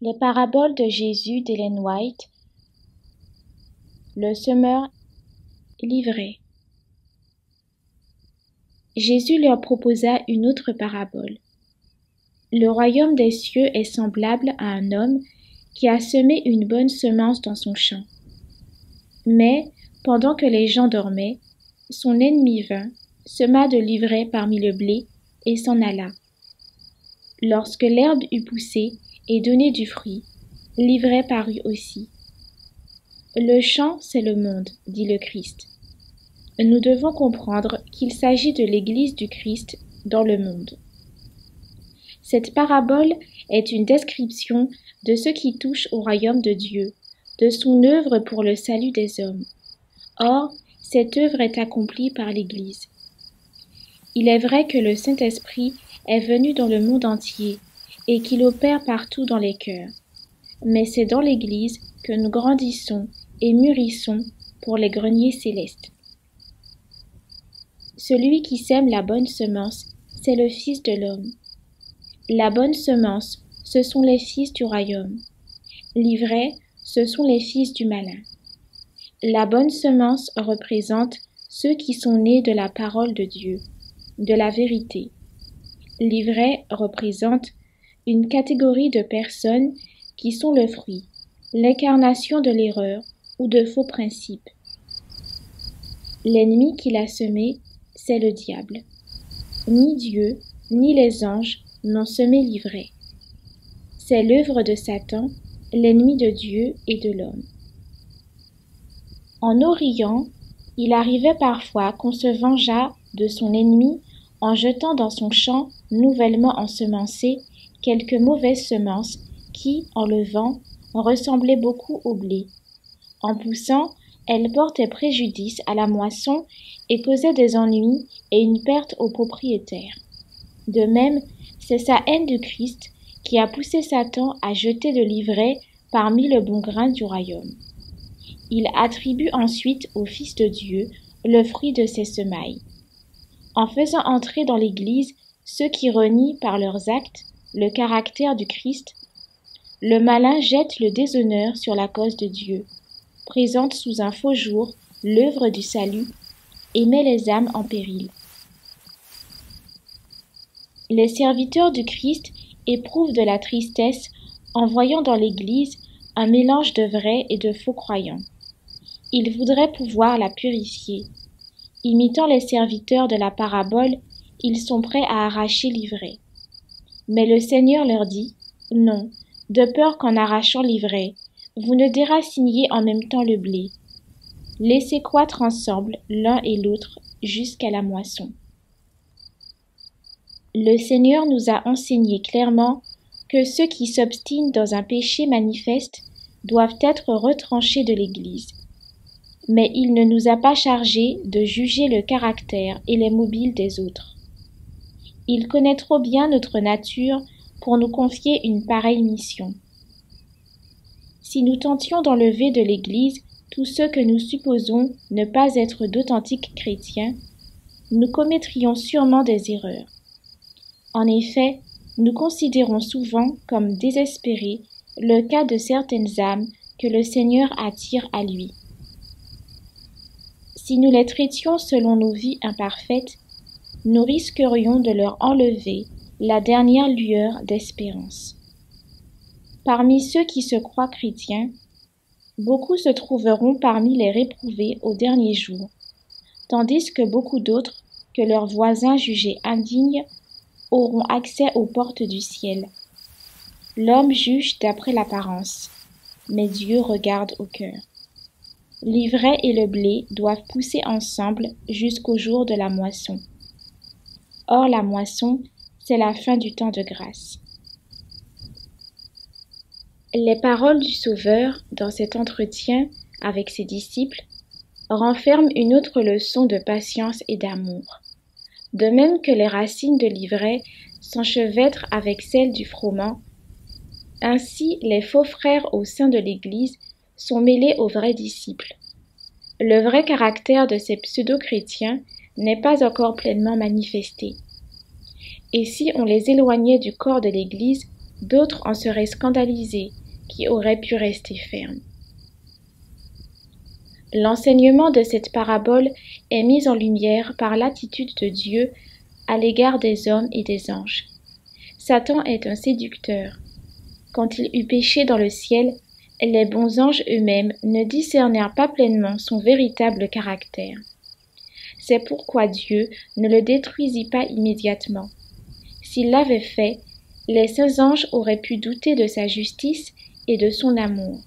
Les paraboles de Jésus d'Ellen White. Le semeur livré. Jésus leur proposa une autre parabole. Le royaume des cieux est semblable à un homme qui a semé une bonne semence dans son champ. Mais, pendant que les gens dormaient, son ennemi vint, sema de l'ivraie parmi le blé, et s'en alla. Lorsque l'herbe eut poussé et donné du fruit, l'ivraie parut aussi. Le champ, c'est le monde, dit le Christ. Nous devons comprendre qu'il s'agit de l'Église du Christ dans le monde. Cette parabole est une description de ce qui touche au royaume de Dieu, de son œuvre pour le salut des hommes. Or, cette œuvre est accomplie par l'Église. Il est vrai que le Saint-Esprit est venu dans le monde entier et qu'il opère partout dans les cœurs. Mais c'est dans l'Église que nous grandissons et mûrissons pour les greniers célestes. Celui qui sème la bonne semence, c'est le Fils de l'homme. La bonne semence, ce sont les fils du royaume. L'ivraie, ce sont les fils du malin. La bonne semence représente ceux qui sont nés de la parole de Dieu, de la vérité. L'ivraie représente une catégorie de personnes qui sont le fruit, l'incarnation de l'erreur ou de faux principes. L'ennemi qui l'a semé, c'est le diable. Ni Dieu, ni les anges n'ont semé l'ivraie. C'est l'œuvre de Satan, l'ennemi de Dieu et de l'homme. En Orient, il arrivait parfois qu'on se vengeât de son ennemi en jetant dans son champ nouvellement ensemencé quelques mauvaises semences qui, en levant, ressemblaient beaucoup au blé. En poussant, elles portaient préjudice à la moisson et causaient des ennuis et une perte aux propriétaires. De même, c'est sa haine du Christ qui a poussé Satan à jeter de l'ivraie parmi le bon grain du royaume. Il attribue ensuite au Fils de Dieu le fruit de ses semailles. En faisant entrer dans l'Église ceux qui renient par leurs actes le caractère du Christ, le malin jette le déshonneur sur la cause de Dieu, présente sous un faux jour l'œuvre du salut et met les âmes en péril. Les serviteurs du Christ éprouvent de la tristesse en voyant dans l'Église un mélange de vrais et de faux croyants. Ils voudraient pouvoir la purifier. Imitant les serviteurs de la parabole, ils sont prêts à arracher l'ivraie. Mais le Seigneur leur dit « Non, de peur qu'en arrachant l'ivraie, vous ne déraciniez en même temps le blé. Laissez croître ensemble l'un et l'autre jusqu'à la moisson. » Le Seigneur nous a enseigné clairement que ceux qui s'obstinent dans un péché manifeste doivent être retranchés de l'Église. Mais il ne nous a pas chargés de juger le caractère et les mobiles des autres. Il connaît trop bien notre nature pour nous confier une pareille mission. Si nous tentions d'enlever de l'Église tous ceux que nous supposons ne pas être d'authentiques chrétiens, nous commettrions sûrement des erreurs. En effet, nous considérons souvent comme désespéré le cas de certaines âmes que le Seigneur attire à lui. Si nous les traitions selon nos vies imparfaites, nous risquerions de leur enlever la dernière lueur d'espérance. Parmi ceux qui se croient chrétiens, beaucoup se trouveront parmi les réprouvés au dernier jour, tandis que beaucoup d'autres, que leurs voisins jugés indignes, auront accès aux portes du ciel. L'homme juge d'après l'apparence, mais Dieu regarde au cœur. L'ivraie et le blé doivent pousser ensemble jusqu'au jour de la moisson. Or la moisson, c'est la fin du temps de grâce. Les paroles du Sauveur, dans cet entretien avec ses disciples, renferment une autre leçon de patience et d'amour. De même que les racines de l'ivraie s'enchevêtrent avec celles du froment, ainsi les faux frères au sein de l'Église sont mêlés aux vrais disciples. Le vrai caractère de ces pseudo-chrétiens n'est pas encore pleinement manifesté. Et si on les éloignait du corps de l'Église, d'autres en seraient scandalisés, qui auraient pu rester fermes. L'enseignement de cette parabole est mis en lumière par l'attitude de Dieu à l'égard des hommes et des anges. Satan est un séducteur. Quand il eut péché dans le ciel, les bons anges eux-mêmes ne discernèrent pas pleinement son véritable caractère. C'est pourquoi Dieu ne le détruisit pas immédiatement. S'il l'avait fait, les saints anges auraient pu douter de sa justice et de son amour.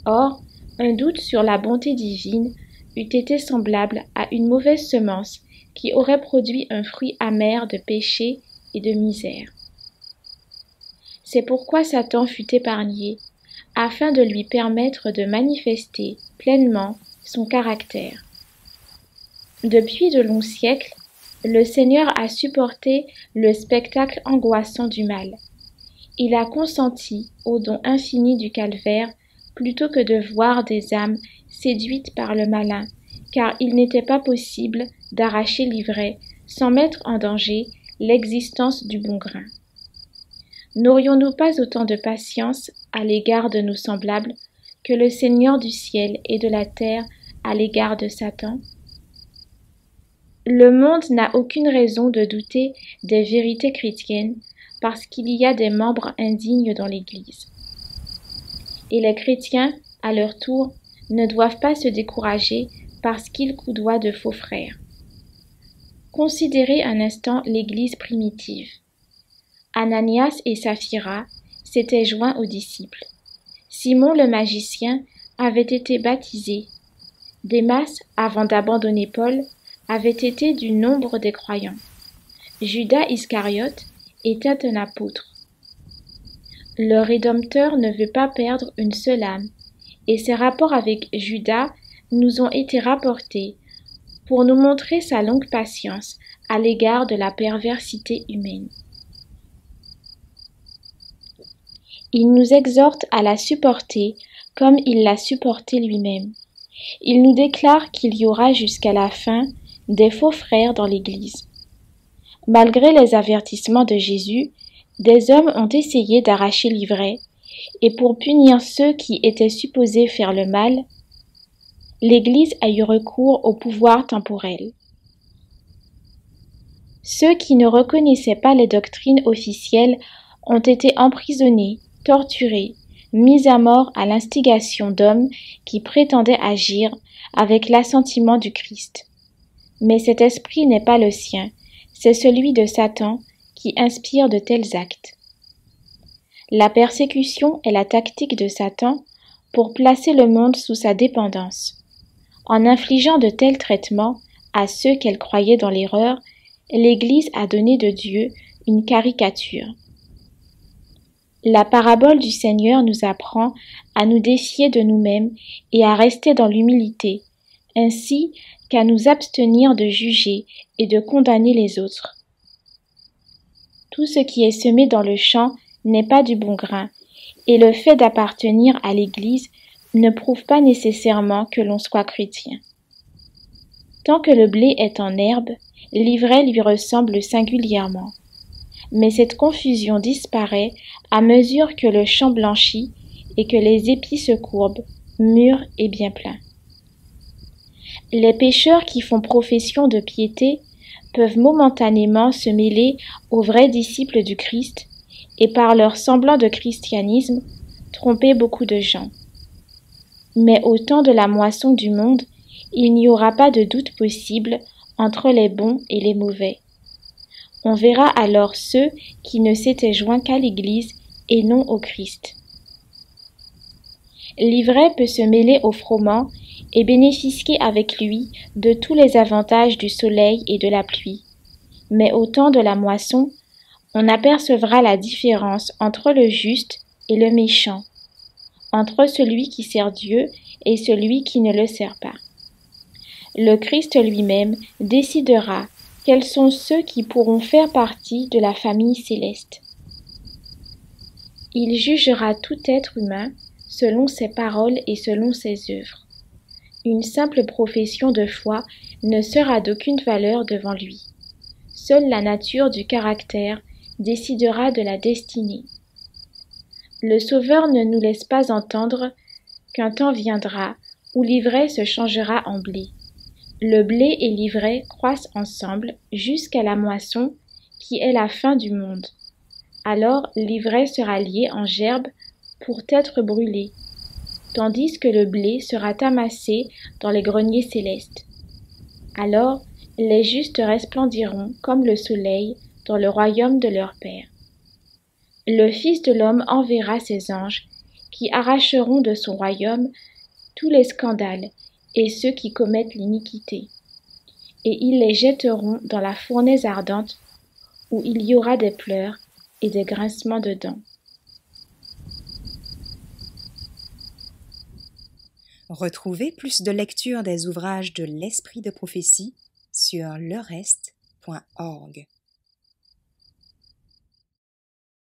Or, un doute sur la bonté divine eût été semblable à une mauvaise semence qui aurait produit un fruit amer de péché et de misère. C'est pourquoi Satan fut épargné, afin de lui permettre de manifester pleinement son caractère. Depuis de longs siècles, le Seigneur a supporté le spectacle angoissant du mal. Il a consenti au don infini du calvaire plutôt que de voir des âmes séduites par le malin, car il n'était pas possible d'arracher l'ivraie sans mettre en danger l'existence du bon grain. N'aurions-nous pas autant de patience à l'égard de nos semblables que le Seigneur du ciel et de la terre à l'égard de Satan? Le monde n'a aucune raison de douter des vérités chrétiennes parce qu'il y a des membres indignes dans l'Église. Et les chrétiens, à leur tour, ne doivent pas se décourager parce qu'ils coudoient de faux frères. Considérez un instant l'Église primitive. Ananias et Saphira s'étaient joints aux disciples. Simon le magicien avait été baptisé. Démas, avant d'abandonner Paul, avait été du nombre des croyants. Judas Iscariote était un apôtre. Le Rédempteur ne veut pas perdre une seule âme, et ses rapports avec Judas nous ont été rapportés pour nous montrer sa longue patience à l'égard de la perversité humaine. Il nous exhorte à la supporter comme il l'a supporté lui-même. Il nous déclare qu'il y aura jusqu'à la fin des faux frères dans l'Église. Malgré les avertissements de Jésus, des hommes ont essayé d'arracher l'ivraie, et pour punir ceux qui étaient supposés faire le mal, l'Église a eu recours au pouvoir temporel. Ceux qui ne reconnaissaient pas les doctrines officielles ont été emprisonnés, torturés, mis à mort à l'instigation d'hommes qui prétendaient agir avec l'assentiment du Christ. Mais cet esprit n'est pas le sien, c'est celui de Satan qui inspire de tels actes. La persécution est la tactique de Satan pour placer le monde sous sa dépendance. En infligeant de tels traitements à ceux qu'elle croyait dans l'erreur, l'Église a donné de Dieu une caricature. La parabole du Seigneur nous apprend à nous défier de nous-mêmes et à rester dans l'humilité, ainsi qu'à nous abstenir de juger et de condamner les autres. Tout ce qui est semé dans le champ n'est pas du bon grain, et le fait d'appartenir à l'Église ne prouve pas nécessairement que l'on soit chrétien. Tant que le blé est en herbe, l'ivraie lui ressemble singulièrement. Mais cette confusion disparaît à mesure que le champ blanchit et que les épis se courbent, mûrs et bien pleins. Les pécheurs qui font profession de piété peuvent momentanément se mêler aux vrais disciples du Christ et par leur semblant de christianisme tromper beaucoup de gens. Mais au temps de la moisson du monde, il n'y aura pas de doute possible entre les bons et les mauvais. On verra alors ceux qui ne s'étaient joints qu'à l'Église et non au Christ. L'ivraie peut se mêler au froment et bénéficier avec lui de tous les avantages du soleil et de la pluie. Mais au temps de la moisson, on apercevra la différence entre le juste et le méchant, entre celui qui sert Dieu et celui qui ne le sert pas. Le Christ lui-même décidera quels sont ceux qui pourront faire partie de la famille céleste. Il jugera tout être humain selon ses paroles et selon ses œuvres. Une simple profession de foi ne sera d'aucune valeur devant lui. Seule la nature du caractère décidera de la destinée. Le Sauveur ne nous laisse pas entendre qu'un temps viendra où l'ivraie se changera en blé. Le blé et l'ivraie croissent ensemble jusqu'à la moisson qui est la fin du monde. Alors l'ivraie sera liée en gerbe pour être brûlée, tandis que le blé sera amassé dans les greniers célestes. Alors les justes resplendiront comme le soleil dans le royaume de leur Père. Le Fils de l'homme enverra ses anges qui arracheront de son royaume tous les scandales et ceux qui commettent l'iniquité, et ils les jetteront dans la fournaise ardente où il y aura des pleurs et des grincements de dents. Retrouvez plus de lectures des ouvrages de l'Esprit de prophétie sur lerest.org.